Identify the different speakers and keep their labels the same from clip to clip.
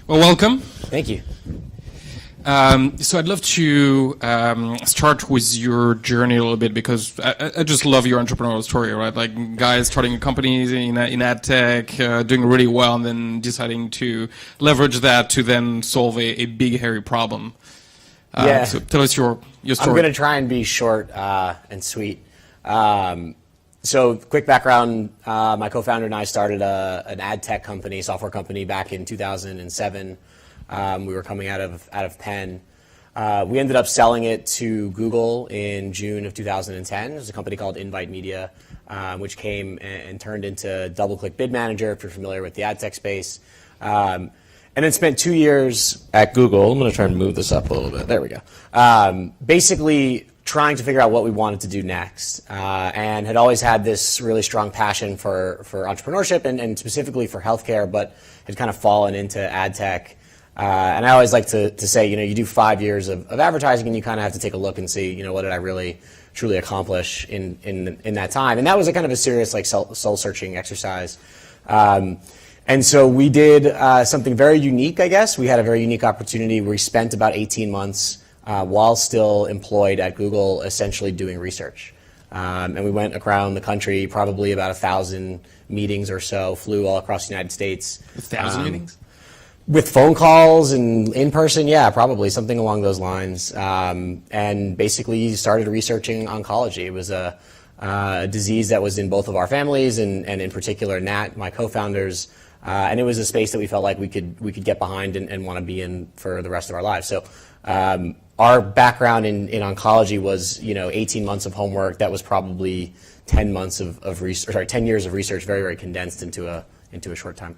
Speaker 1: Well, welcome.
Speaker 2: Thank you.
Speaker 1: So I'd love to start with your journey a little bit because I just love your entrepreneurial story, right? Like guys starting companies in ad tech, doing really well, and then deciding to leverage that to then solve a big, hairy problem.
Speaker 2: Yeah.
Speaker 1: So tell us your story.
Speaker 2: I'm going to try and be short and sweet. So quick background, my co-founder and I started an ad tech company, software company back in 2007. We were coming out of Penn. We ended up selling it to Google in June of 2010. It was a company called Invite Media, which came and turned into DoubleClick Bid Manager, if you're familiar with the ad tech space. And then spent 2 years at Google. I'm going to try and move this up a little bit. There we go. Basically trying to figure out what we wanted to do next, and had always had this really strong passion for entrepreneurship and specifically for healthcare, but had kind of fallen into ad tech. And I always like to say, you do 5 years of advertising and you kind of have to take a look and see, what did I really truly accomplish in that time. And that was a kind of a serious soul searching exercise. And so we did something very unique, I guess. We had a very unique opportunity. We spent about 18 months while still employed at Google, essentially doing research. And we went around the country, probably about 1,000 meetings or so, flew all across the United States.
Speaker 1: 1,000 meetings?
Speaker 2: With phone calls and in person, yeah, probably something along those lines. And basically started researching oncology. It was a disease that was in both of our families, and in particular Nat, my co-founders. And it was a space that we felt like we could get behind and want to be in for the rest of our lives. So our background in oncology was 18 months of homework. That was probably 10 months of research, sorry, 10 years of research, very, very condensed into a short time.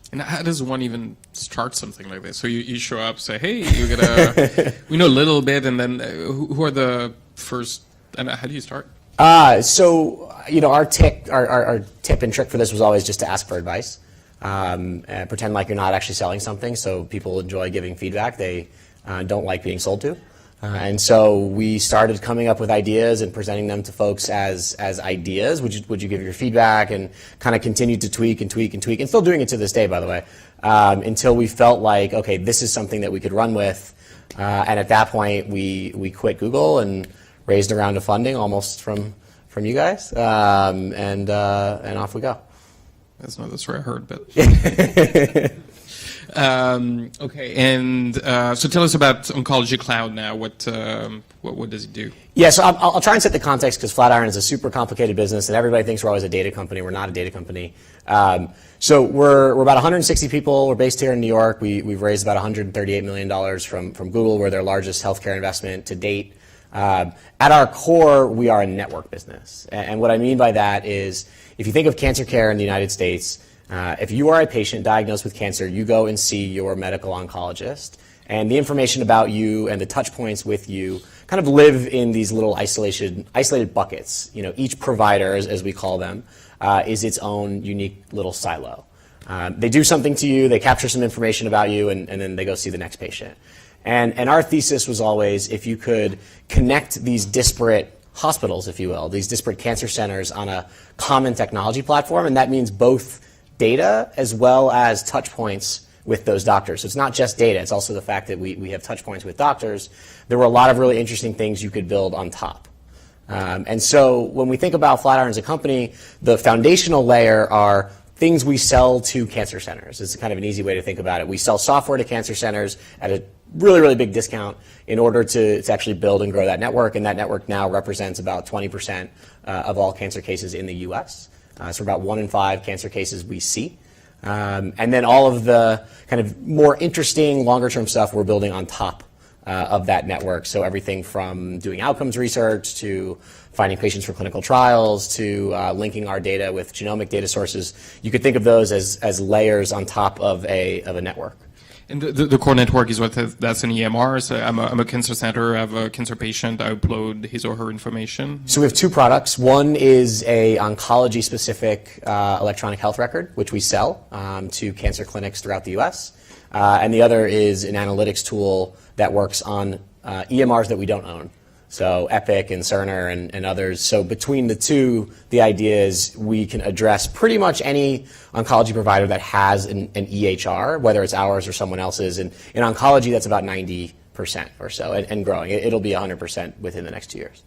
Speaker 1: And how does one even start something like this? So you show up, say, hey, you gotta, we know a little bit, and then who are the first, and how do you start?
Speaker 2: So our tip and trick for this was always just to ask for advice. Pretend like you're not actually selling something, so people enjoy giving feedback. They don't like being sold to. And so we started coming up with ideas and presenting them to folks as ideas. Would you give your feedback, and kind of continued to tweak and still doing it to this day, by the way, until we felt like, okay, this is something that we could run with. And at that point, we quit Google and raised a round of funding almost from you guys, and off we go.
Speaker 1: That's not the story I heard, but. Okay, and so tell us about Oncology Cloud now. What does it do?
Speaker 2: Yeah, so I'll try and set the context, because Flatiron is a super complicated business, and everybody thinks we're always a data company. We're not a data company. So we're about 160 people. We're based here in New York. We've raised about $138 million from Google. We're their largest healthcare investment to date. At our core, we are a network business, and what I mean by that is, if you think of cancer care in the United States, if you are a patient diagnosed with cancer, you go and see your medical oncologist, and the information about you and the touch points with you kind of live in these little isolated buckets. Each provider, as we call them, is its own unique little silo. They do something to you, they capture some information about you, and then they go see the next patient. And our thesis was always, if you could connect these disparate hospitals, if you will, these disparate cancer centers on a common technology platform, and that means both data as well as touch points with those doctors. So it's not just data, it's also the fact that we have touch points with doctors. There were a lot of really interesting things you could build on top. And so when we think about Flatiron as a company, the foundational layer are things we sell to cancer centers. It's kind of an easy way to think about it. We sell software to cancer centers at a really, really big discount in order to actually build and grow that network, and that network now represents about 20% of all cancer cases in the US. So about 1 in 5 cancer cases we see. And then all of the kind of more interesting, longer-term stuff we're building on top of that network. So everything from doing outcomes research to finding patients for clinical trials to linking our data with genomic data sources. You could think of those as layers on top of a network.
Speaker 1: And the core network is that's an EMR. So I'm a cancer center. I have a cancer patient. I upload his or her information.
Speaker 2: So we have 2 products. One is a oncology-specific electronic health record, which we sell to cancer clinics throughout the U.S. And the other is an analytics tool that works on EMRs that we don't own. So Epic and Cerner and others. So between the two, the idea is we can address pretty much any oncology provider that has an EHR, whether it's ours or someone else's. And in oncology, that's about 90% or so, and growing. It'll be 100% within the next 2 years.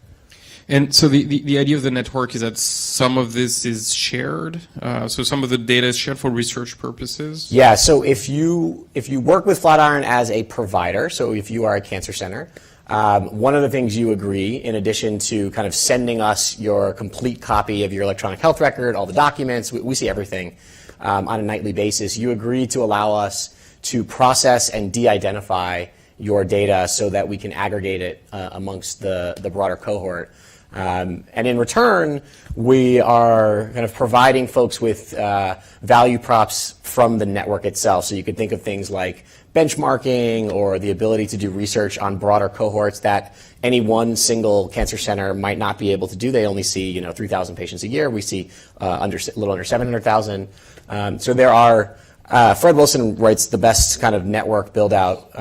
Speaker 1: And so the idea of the network is that some of this is shared. So some of the data is shared for research purposes.
Speaker 2: Yeah. So if you work with Flatiron as a provider, so if you are a cancer center, one of the things you agree, in addition to kind of sending us your complete copy of your electronic health record, all the documents, we see everything on a nightly basis, you agree to allow us to process and de-identify your data so that we can aggregate it amongst the broader cohort. And in return, we are kind of providing folks with value props from the network itself. So you could think of things like benchmarking or the ability to do research on broader cohorts that any one single cancer center might not be able to do. They only see 3,000 patients a year. We see a little under 700,000. So there are, Fred Wilson writes the best kind of network build out,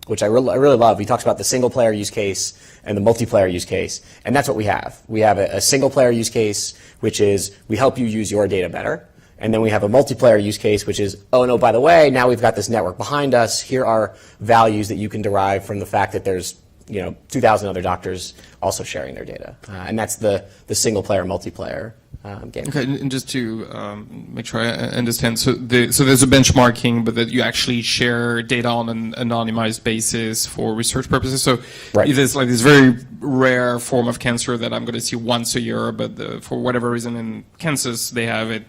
Speaker 2: which I really love. He talks about the single player use case and the multiplayer use case, and that's what we have. We have a single player use case, which is we help you use your data better. And then we have a multiplayer use case, which is, oh no, by the way, now we've got this network behind us. Here are values that you can derive from the fact that there's 2,000 other doctors also sharing their data. And that's the single player, multiplayer game.
Speaker 1: Okay, and just to make sure I understand, so there's a benchmarking, but that you actually share data on an anonymized basis for research purposes. So
Speaker 2: right.
Speaker 1: There's like this very rare form of cancer that I'm going to see once a year, but for whatever reason in Kansas they have it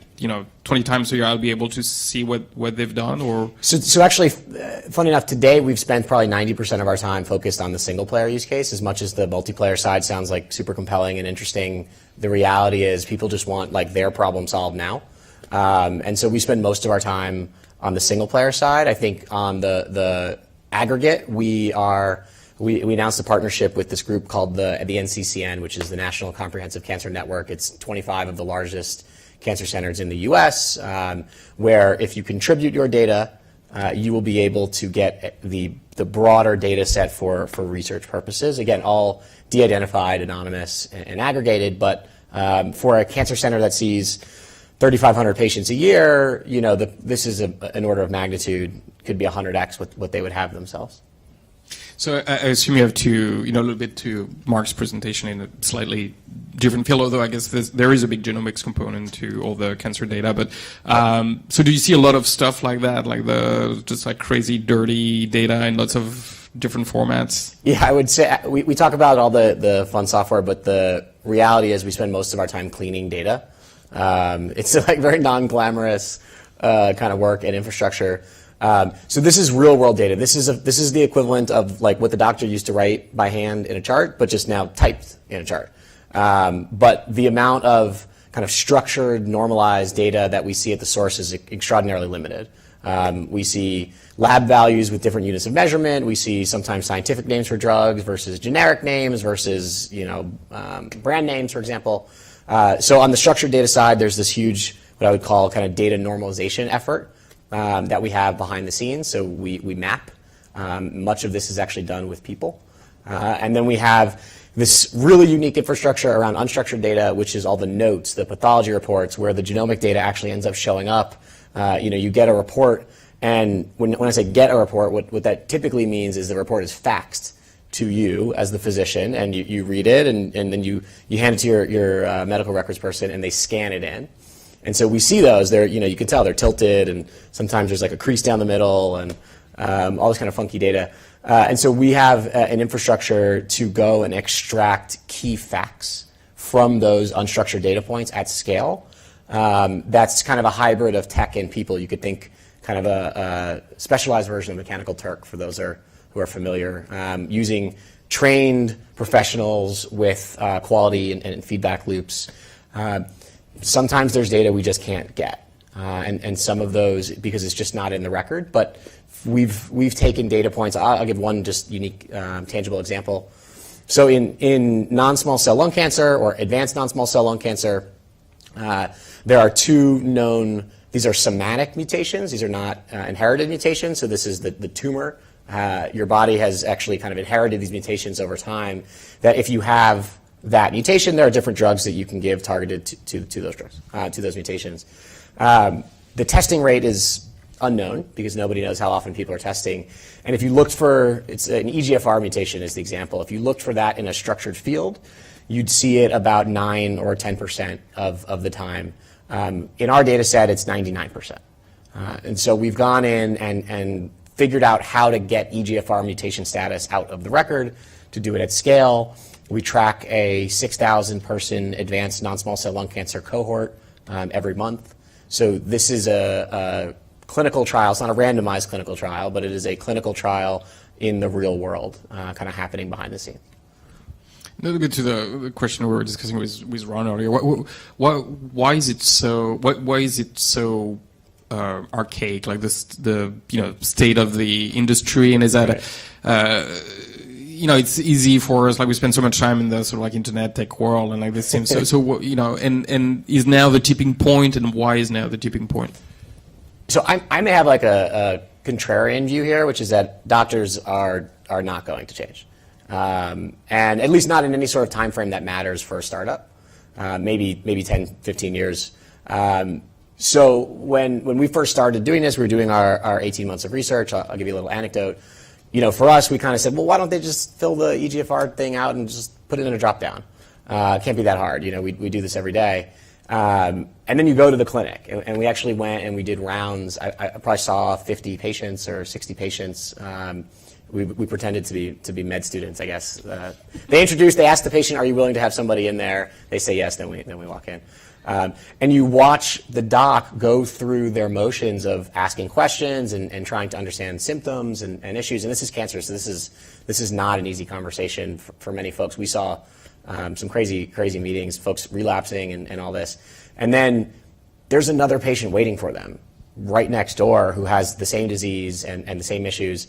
Speaker 1: 20 times a year. I'll be able to see what they've done. Or
Speaker 2: so actually, funny enough, today we've spent probably 90% of our time focused on the single player use case. As much as the multiplayer side sounds like super compelling and interesting, the reality is people just want like their problem solved now. And so we spend most of our time on the single player side. I think on the aggregate, we announced a partnership with this group called the NCCN, which is the National Comprehensive Cancer Network. It's 25 of the largest cancer centers in the U.S., where if you contribute your data, you will be able to get the broader data set for research purposes. Again, all de-identified, anonymous, and aggregated, but for a cancer center that sees 3,500 patients a year, this is an order of magnitude, could be 100x what they would have themselves.
Speaker 1: So I assume you have to, a little bit to Mark's presentation in a slightly different field, although I guess there is a big genomics component to all the cancer data. But so do you see a lot of stuff like that, like just crazy, dirty data in lots of different formats? Yeah,
Speaker 2: I would say we talk about all the fun software, but the reality is we spend most of our time cleaning data. It's very non-glamorous kind of work and infrastructure. So this is real world data. This is the equivalent of what the doctor used to write by hand in a chart, but just now typed in a chart. But the amount of kind of structured, normalized data that we see at the source is extraordinarily limited. We see lab values with different units of measurement. We see sometimes scientific names for drugs versus generic names versus brand names, for example. So on the structured data side, there's this huge, what I would call kind of data normalization effort that we have behind the scenes. So we map. Much of this is actually done with people. And then we have this really unique infrastructure around unstructured data, which is all the notes, the pathology reports, where the genomic data actually ends up showing up. You get a report, and when I say get a report, what that typically means is the report is faxed to you as the physician, and you read it, and then you hand it to your medical records person, and they scan it in. And so we see those. They're, you can tell they're tilted, and sometimes there's a crease down the middle, and all this kind of funky data. And so we have an infrastructure to go and extract key facts from those unstructured data points at scale. That's kind of a hybrid of tech and people. You could think kind of a specialized version of Mechanical Turk for those who are familiar, using trained professionals with quality and feedback loops. Sometimes there's data we just can't get, and some of those because it's just not in the record. But we've taken data points. I'll give one just unique, tangible example. So in non-small cell lung cancer or advanced non-small cell lung cancer, there are two known. These are somatic mutations. These are not inherited mutations. So this is the tumor Your body has actually kind of inherited these mutations over time, that if you have that mutation, there are different drugs that you can give targeted to those drugs, to those mutations. The testing rate is unknown because nobody knows how often people are testing. And if you looked for, it's an EGFR mutation is the example. If you looked for that in a structured field, you'd see it about 9 or 10% of the time. In our data set, it's 99%. And so we've gone in and figured out how to get EGFR mutation status out of the record, to do it at scale. We track a 6,000 person advanced non-small cell lung cancer cohort every month. So this is a clinical trial. It's not a randomized clinical trial, but it is a clinical trial in the real world, kind of happening behind the scenes.
Speaker 1: A little bit to the question we were discussing with Ron earlier. Why is it so? Why is it so archaic? Like this, the state of the industry, and is that it's easy for us. Like we spend so much time in the sort of like internet tech world, and like this seems so. And is now the tipping point, and why is now the tipping point?
Speaker 2: So I may have like a contrarian view here, which is that doctors are not going to change. And at least not in any sort of time frame that matters for a startup, maybe 10, 15 years. So when we first started doing this, we were doing our 18 months of research. I'll give you a little anecdote. For us, we kind of said, well, why don't they just fill the EGFR thing out and just put it in a drop down? It can't be that hard. We do this every day. And then you go to the clinic, and we actually went and we did rounds. I probably saw 50 patients or 60 patients. We pretended to be med students, I guess. They asked the patient, "Are you willing to have somebody in there?" They say yes, then we walk in. And you watch the doc go through their motions of asking questions and trying to understand symptoms and issues. And this is cancer, so this is not an easy conversation for many folks. We saw some crazy meetings, folks relapsing and all this. And then there's another patient waiting for them right next door who has the same disease and the same issues.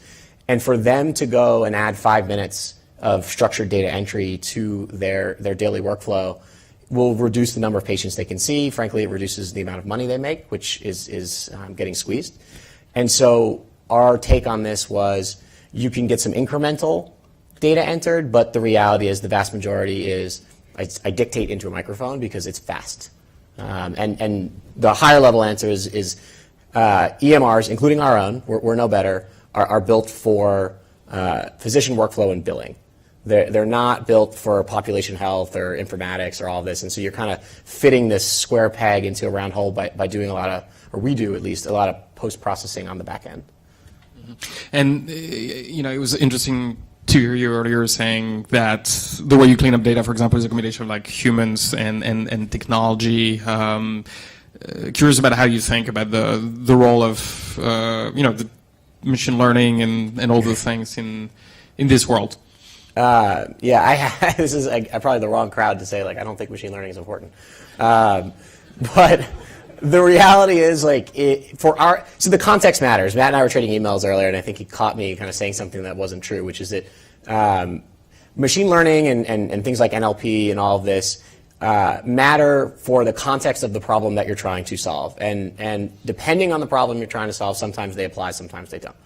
Speaker 2: And for them to go and add 5 minutes of structured data entry to their daily workflow will reduce the number of patients they can see. Frankly, it reduces the amount of money they make, which is getting squeezed. And so our take on this was you can get some incremental data entered, but the reality is the vast majority is I dictate into a microphone because it's fast. And the higher level answer is EMRs, including our own, we're no better, are built for physician workflow and billing. They're not built for population health or informatics or all of this, and so you're kind of fitting this square peg into a round hole by doing we do at least, a lot of post-processing on the back end.
Speaker 1: And it was interesting to hear you earlier saying that the way you clean up data, for example, is a combination of like humans and technology. Curious about how you think about the role of the machine learning and all those things in this world. This is probably the wrong crowd to say, like, I don't think machine learning is important. But the reality is, so the context matters. Matt and I were trading emails earlier, and I think he caught me kind of saying something that wasn't true, which is that machine learning and things like NLP and all of this matter for the context of the problem that you're trying to solve. And depending on the problem you're trying to solve, sometimes they apply, sometimes they don't.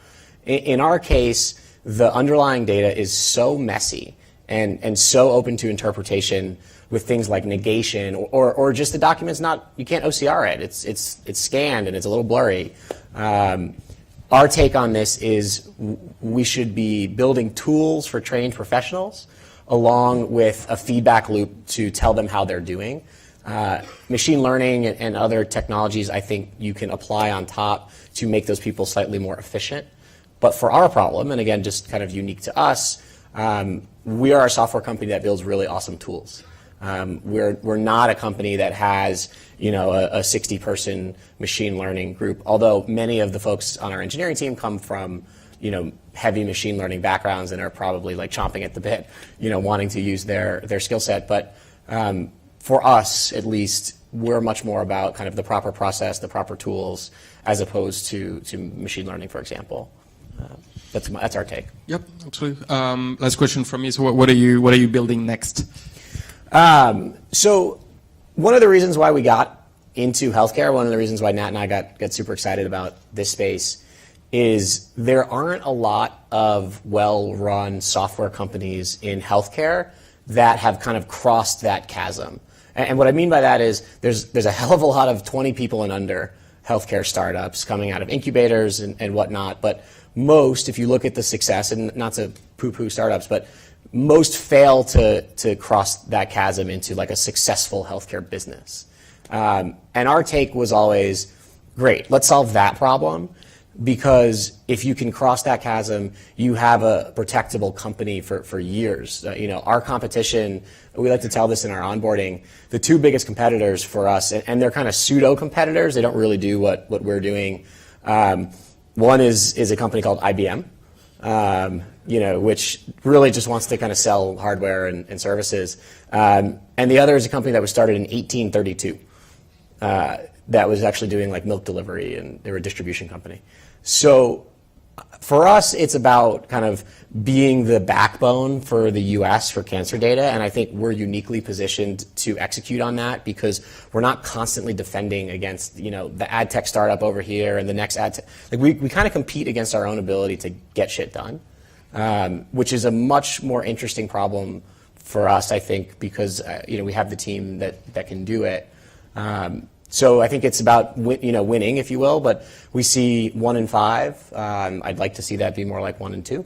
Speaker 1: In our case, the underlying data is so messy and so open to interpretation with things like negation or just the document's you can't OCR it. It's scanned and it's a little blurry. Our take on this is we should be building tools for trained professionals along with a feedback loop to tell them how they're doing. Machine learning and other technologies I think you can apply on top to make those people slightly more efficient. But for our problem, and again, just kind of unique to us, we are a software company that builds really awesome tools. We're not a company that has a 60-person machine learning group, although many of the folks on our engineering team come from heavy machine learning backgrounds and are probably like chomping at the bit, wanting to use their skill set. But for us, at least, we're much more about kind of the proper process, the proper tools, as opposed to machine learning, for example. That's our take. Yep, absolutely. Last question from me. So what are you building next?
Speaker 2: So one of the reasons why we got into healthcare, one of the reasons why Nat and I got super excited about this space is there aren't a lot of well-run software companies in healthcare that have kind of crossed that chasm. And what I mean by that is there's a hell of a lot of 20 people and under healthcare startups coming out of incubators and whatnot, but most, if you look at the success, and not to poo-poo startups, but most fail to cross that chasm into like a successful healthcare business. And our take was always, great, let's solve that problem, because if you can cross that chasm, you have a protectable company for years. Our competition, we like to tell this in our onboarding, the two biggest competitors for us, and they're kind of pseudo competitors, they don't really do what we're doing. One is a company called IBM, which really just wants to kind of sell hardware and services. And the other is a company that was started in 1832. That was actually doing like milk delivery, and they were a distribution company. So for us, it's about kind of being the backbone for the US for cancer data, and I think we're uniquely positioned to execute on that because we're not constantly defending against, the ad tech startup over here and the next ad tech. Like we kind of compete against our own ability to get shit done, which is a much more interesting problem for us, I think, because we have the team that can do it. So I think it's about winning, if you will, but we see 1 in 5. I'd like to see that be more like 1 in 2.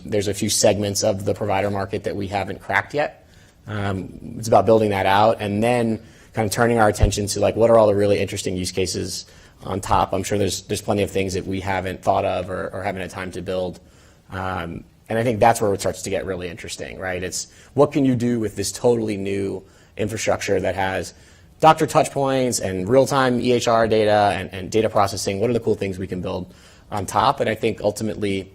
Speaker 2: There's a few segments of the provider market that we haven't cracked yet. It's about building that out and then kind of turning our attention to like what are all the really interesting use cases on top. I'm sure there's plenty of things that we haven't thought of or haven't had time to build. And I think that's where it starts to get really interesting, right? It's what can you do with this totally new infrastructure that has doctor touch points and real-time EHR data and data processing. What are the cool things we can build on top? And I think ultimately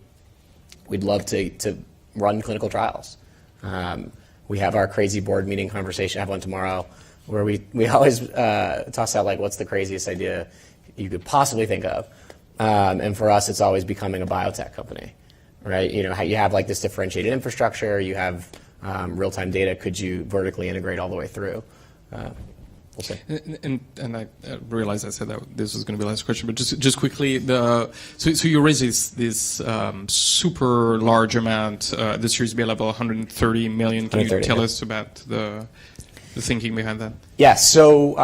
Speaker 2: we'd love to run clinical trials. We have our crazy board meeting conversation, I have one tomorrow, where we always toss out like what's the craziest idea you could possibly think of. And for us, it's always becoming a biotech company, right? You have like this differentiated infrastructure, you have real-time data, could you vertically integrate all the way through? We'll see.
Speaker 1: And I realized I said that this was going to be the last question, but just quickly, so you raised this super large amount, the Series B level, 130 million. Can you tell us about the thinking behind that?
Speaker 2: Yeah. So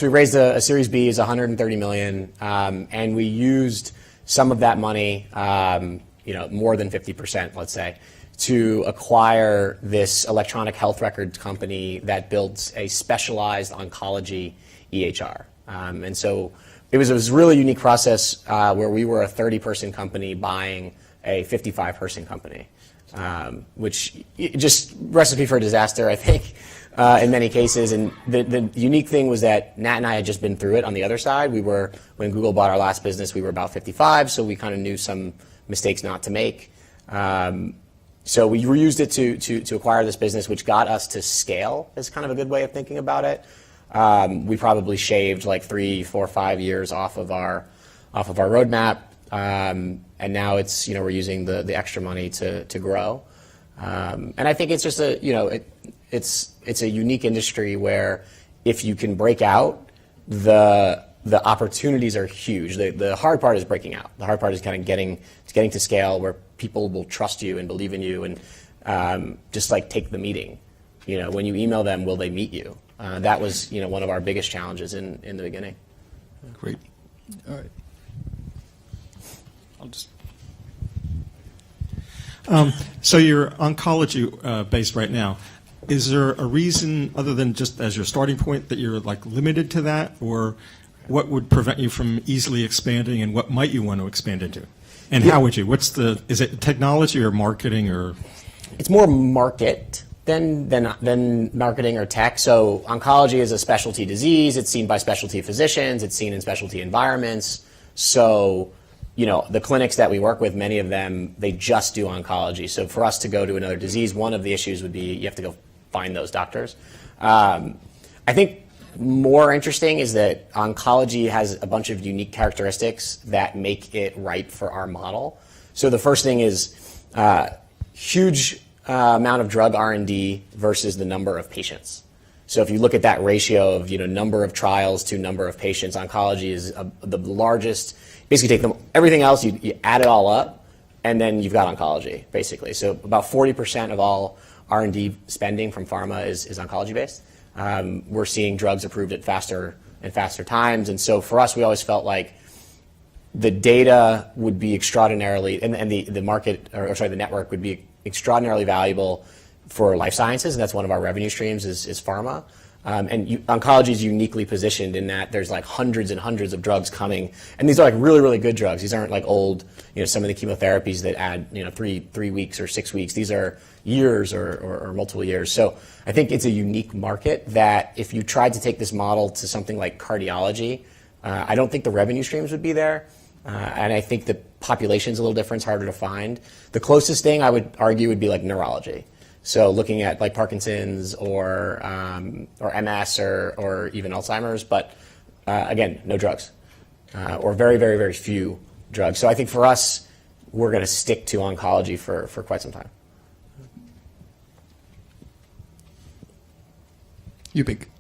Speaker 2: we raised a Series B is 130 million, and we used some of that money, more than 50%, let's say, to acquire this electronic health records company that builds a specialized oncology EHR. And so it was a really unique process where we were a 30-person company buying a 55-person company, which just recipe for disaster, I think, in many cases. And the unique thing was that Nat and I had just been through it on the other side. When Google bought our last business, we were about 55, so we kind of knew some mistakes not to make. So we reused it to acquire this business, which got us to scale, is kind of a good way of thinking about it. We probably shaved like 3, 4, 5 years off of our roadmap, and now it's we're using the extra money to grow. And I think it's just it's a unique industry where if you can break out, the opportunities are huge. The hard part is breaking out. The hard part is kind of getting to scale where people will trust you and believe in you and just like take the meeting. When you email them, will they meet you? That was one of our biggest challenges in the beginning.
Speaker 1: Great. All right. I'll just.
Speaker 3: So you're oncology based right now. Is there a reason other than just as your starting point that you're like limited to that, or what would prevent you from easily expanding, and what might you want to expand into? And how would you? Is it technology or marketing or?
Speaker 2: It's more market than marketing or tech. So oncology is a specialty disease. It's seen by specialty physicians. It's seen in specialty environments. So, the clinics that we work with, many of them, they just do oncology. So for us to go to another disease, one of the issues would be you have to go find those doctors. I think more interesting is that oncology has a bunch of unique characteristics that make it ripe for our model. So the first thing is huge amount of drug R&D versus the number of patients. So if you look at that ratio of number of trials to number of patients, oncology is the largest basically take everything else, you add it all up, and then you've got oncology, basically. So about 40% of all R&D spending from pharma is oncology-based. We're seeing drugs approved at faster and faster times. And so for us, we always felt like the data would be extraordinarily, and the market, or sorry, the network would be extraordinarily valuable for life sciences, and that's one of our revenue streams is pharma. Oncology is uniquely positioned in that there's like hundreds and hundreds of drugs coming, and these are like really, really good drugs. These aren't like old, some of the chemotherapies that add, 3 weeks or 6 weeks. These are years or multiple years. So I think it's a unique market that if you tried to take this model to something like cardiology, I don't think the revenue streams would be there. And I think the population's a little different, it's harder to find. The closest thing I would argue would be like neurology. So looking at like Parkinson's or MS or even Alzheimer's, but again, no drugs or very, very, very few drugs. So I think for us, we're going to stick to oncology for quite some time.
Speaker 1: You pick.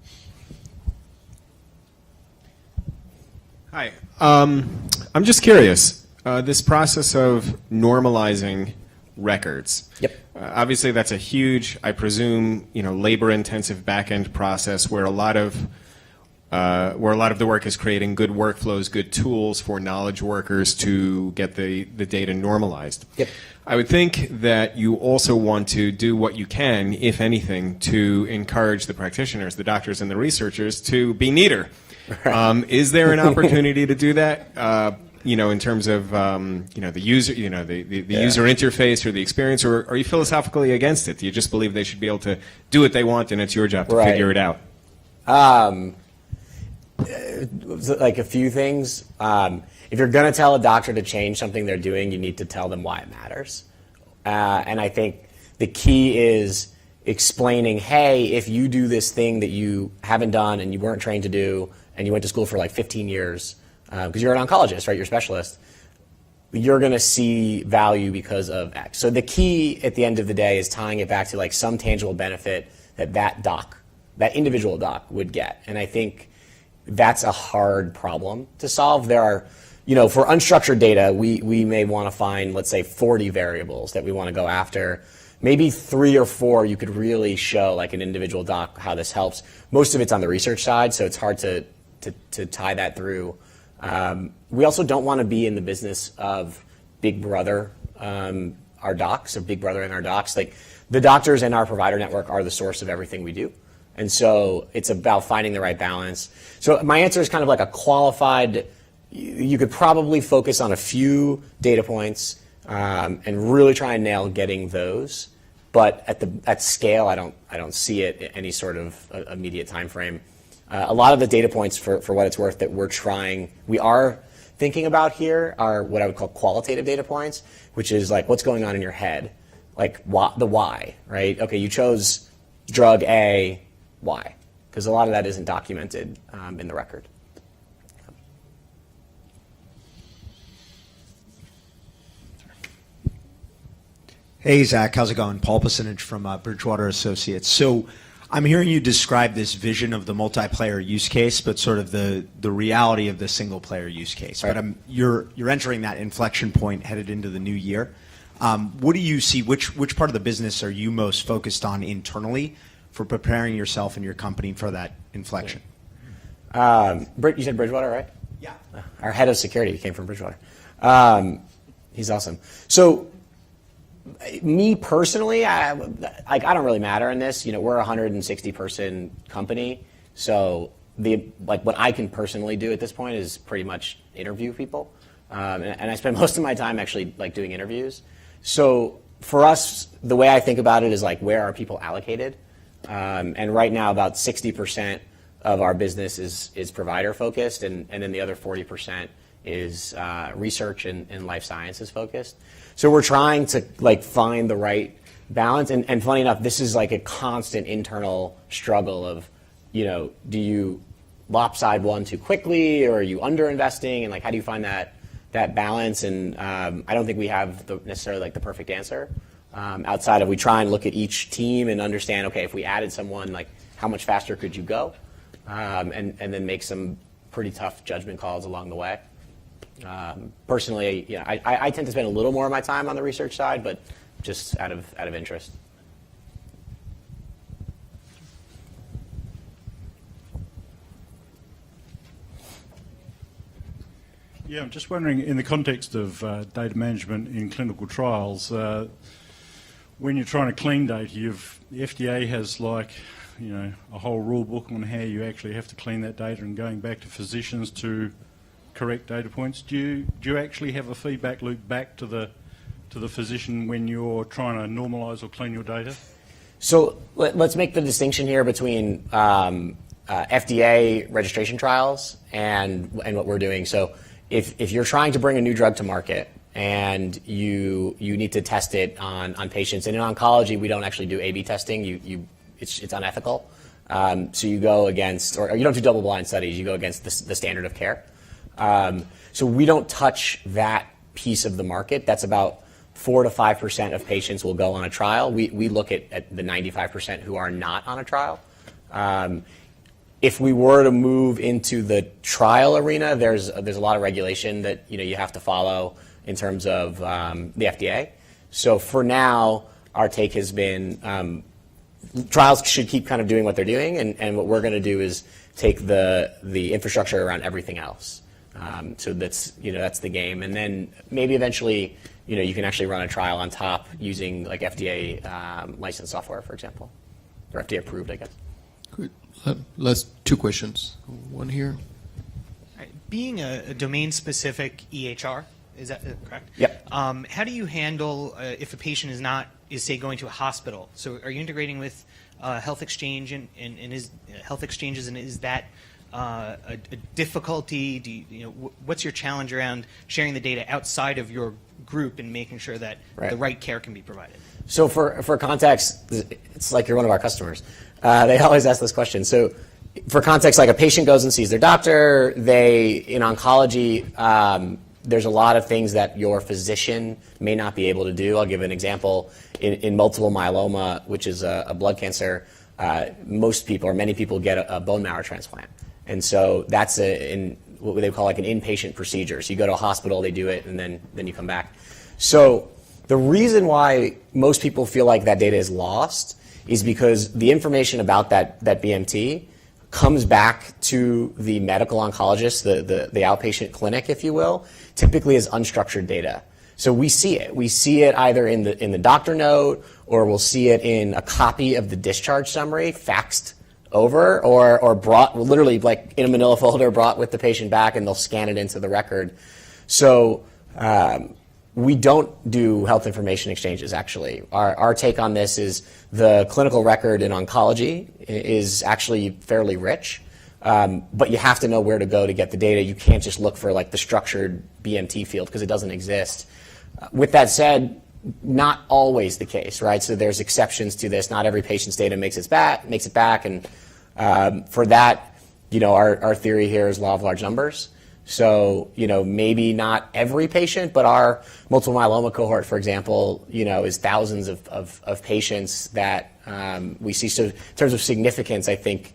Speaker 4: Hi. I'm just curious, this process of normalizing records.
Speaker 2: Yep.
Speaker 4: Obviously, that's a huge, I presume, labor-intensive back-end process where a lot of the work is creating good workflows, good tools for knowledge workers to get the data normalized.
Speaker 2: Yep.
Speaker 4: I would think that you also want to do what you can, if anything, to encourage the practitioners, the doctors and the researchers to be neater. Is there an opportunity to do that? In terms of the user, the user interface or the experience, or are you philosophically against it? Do you just believe they should be able to do what they want and it's your job to figure it out?
Speaker 2: Like a few things. If you're going to tell a doctor to change something they're doing, you need to tell them why it matters. And I think the key is explaining, hey, if you do this thing that you haven't done and you weren't trained to do, and you went to school for like 15 years, because you're an oncologist, right? You're a specialist. You're going to see value because of X. So the key at the end of the day is tying it back to like some tangible benefit that individual doc would get. And I think that's a hard problem to solve. There are, for unstructured data, we may want to find, let's say, 40 variables that we want to go after. Maybe 3 or 4 you could really show like an individual doc how this helps. Most of it's on the research side, so it's hard to tie that through. We also don't want to be in the business of big brother our docs, or big brother in our docs. Like the doctors and our provider network are the source of everything we do. And so it's about finding the right balance. So my answer is kind of like a qualified, you could probably focus on a few data points and really try and nail getting those. But at scale, I don't see it in any sort of immediate time frame. A lot of the data points, for what it's worth, that we are thinking about here are what I would call qualitative data points, which is like what's going on in your head, like the why, right? Okay, you chose drug A, why? Because a lot of that isn't documented in the record.
Speaker 5: Hey, Zach, how's it going? Paul Pasinich from Bridgewater Associates. So I'm hearing you describe this vision of the multiplayer use case, but sort of the reality of the single player use case. Right. But you're entering that inflection point headed into the new year. What do you see, which part of the business are you most focused on internally for preparing yourself and your company for that inflection?
Speaker 2: You said Bridgewater, right?
Speaker 5: Yeah.
Speaker 2: Our head of security came from Bridgewater. He's awesome. So me personally, I don't really matter in this. We're a 160-person company, so what I can personally do at this point is pretty much interview people, and I spend most of my time actually doing interviews. So for us, the way I think about it is where are people allocated? And right now, about 60% of our business is provider focused, and then the other 40% is research and life sciences focused. So we're trying to find the right balance. And funny enough, this is a constant internal struggle of, do you lopside one too quickly, or are you underinvesting? And how do you find that balance? And I don't think we have necessarily the perfect answer. Outside of we try and look at each team and understand, okay, if we added someone, how much faster could you go? And then make some pretty tough judgment calls along the way. Personally, I tend to spend a little more of my time on the research side, but just out of interest.
Speaker 6: Yeah, I'm just wondering, in the context of data management in clinical trials, when you're trying to clean data, the FDA has a whole rule book on how you actually have to clean that data, and going back to physicians to correct data points. Do you actually have a feedback loop back to the physician when you're trying to normalise or clean your data?
Speaker 2: So let's make the distinction here between FDA registration trials and what we're doing. So if you're trying to bring a new drug to market and you need to test it on patients, and in oncology we don't actually do A/B testing. It's unethical. So you go against, or you don't do double-blind studies. You go against the standard of care. So we don't touch that piece of the market. That's about 4 to 5% of patients will go on a trial. We look at the 95% who are not on a trial. If we were to move into the trial arena, there's a lot of regulation that you have to follow in terms of the FDA. So for now, our take has been trials should keep kind of doing what they're doing, and what we're going to do is take the infrastructure around everything else. So that's the game, and then maybe eventually you can actually run a trial on top using like FDA licensed software, for example, or FDA approved, I guess.
Speaker 1: Good. Last two questions. One here.
Speaker 7: Being a domain-specific EHR, is that correct?
Speaker 2: Yep.
Speaker 7: How do you handle if a patient is say going to a hospital? So are you integrating with health exchange and is health exchanges, and is that a difficulty? What's your challenge around sharing the data outside of your group and making sure that the right care can be provided?
Speaker 2: So for context, it's like you're one of our customers. They always ask this question. So for context, like a patient goes and sees their doctor. In oncology, there's a lot of things that your physician may not be able to do. I'll give an example. In multiple myeloma, which is a blood cancer, most people or many people get a bone marrow transplant. And so that's what they call like an inpatient procedure. So you go to a hospital, they do it, and then you come back. So the reason why most people feel like that data is lost is because the information about that BMT comes back to the medical oncologist, the outpatient clinic, if you will, typically as unstructured data. So we see it. We see it either in the doctor note, or we'll see it in a copy of the discharge summary faxed over, or brought literally like in a manila folder, brought with the patient back, and they'll scan it into the record. So we don't do health information exchanges, actually. Our take on this is the clinical record in oncology is actually fairly rich, but you have to know where to go to get the data. You can't just look for like the structured BMT field because it doesn't exist. With that said, not always the case, right? So there's exceptions to this. Not every patient's data makes it back, and for that, our theory here is law of large numbers. So, maybe not every patient, but our multiple myeloma cohort, for example, is thousands of patients that we see. So in terms of significance, I think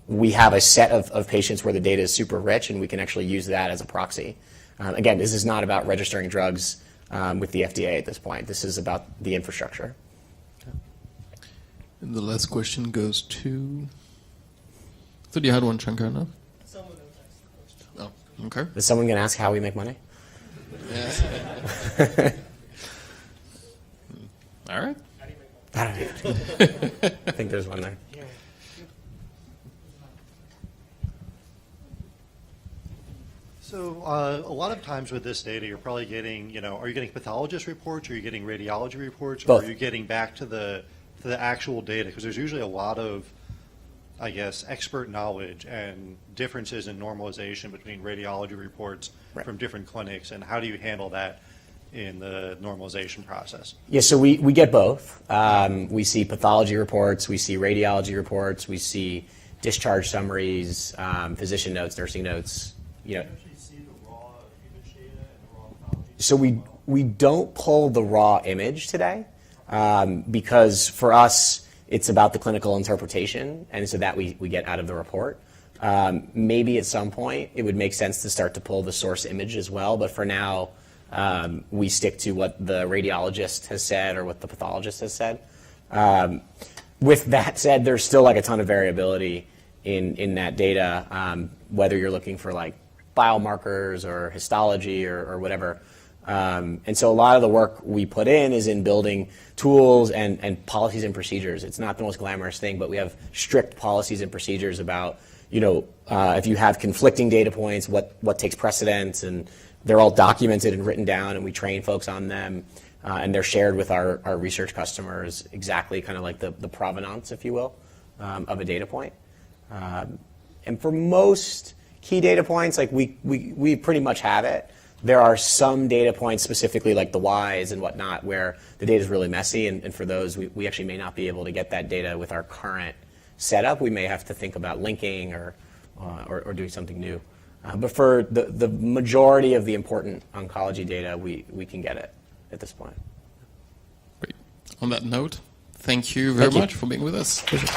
Speaker 2: we have a set of patients where the data is super rich, and we can actually use that as a proxy. Again, this is not about registering drugs with the FDA at this point. This is about the infrastructure.
Speaker 1: And the last question goes to... I thought you had one, Shankar, no?
Speaker 8: Someone else asked the question.
Speaker 1: Oh, okay.
Speaker 2: Is someone going to ask how we make money?
Speaker 1: All right.
Speaker 2: I don't know. I think there's one there.
Speaker 9: So a lot of times with this data, you're probably getting, are you getting pathologist reports, or are you getting radiology reports,
Speaker 2: Both.
Speaker 9: or are you getting back to the actual data? Because there's usually a lot of, I guess, expert knowledge and differences in normalization between radiology reports from different clinics, and how do you handle that in the normalization process?
Speaker 2: Yeah, so we get both. We see pathology reports, we see radiology reports, we see discharge summaries, physician notes, nursing notes. So we don't pull the raw image today because for us it's about the clinical interpretation, and so that we get out of the report. Maybe at some point it would make sense to start to pull the source image as well, but for now, we stick to what the radiologist has said or what the pathologist has said. With that said, there's still like a ton of variability in that data, whether you're looking for like biomarkers or histology or whatever. And so a lot of the work we put in is in building tools and policies and procedures. It's not the most glamorous thing, but we have strict policies and procedures about, if you have conflicting data points, what takes precedence, and they're all documented and written down, and we train folks on them, and they're shared with our research customers exactly kind of like the provenance, if you will, of a data point. And for most key data points, like we pretty much have it. There are some data points, specifically like the Ys and whatnot, where the data is really messy, and for those, we actually may not be able to get that data with our current setup. We may have to think about linking or doing something new. But for the majority of the important oncology data, we can get it at this point.
Speaker 1: Great. On that note, thank you very much for being with us.
Speaker 2: Pleasure.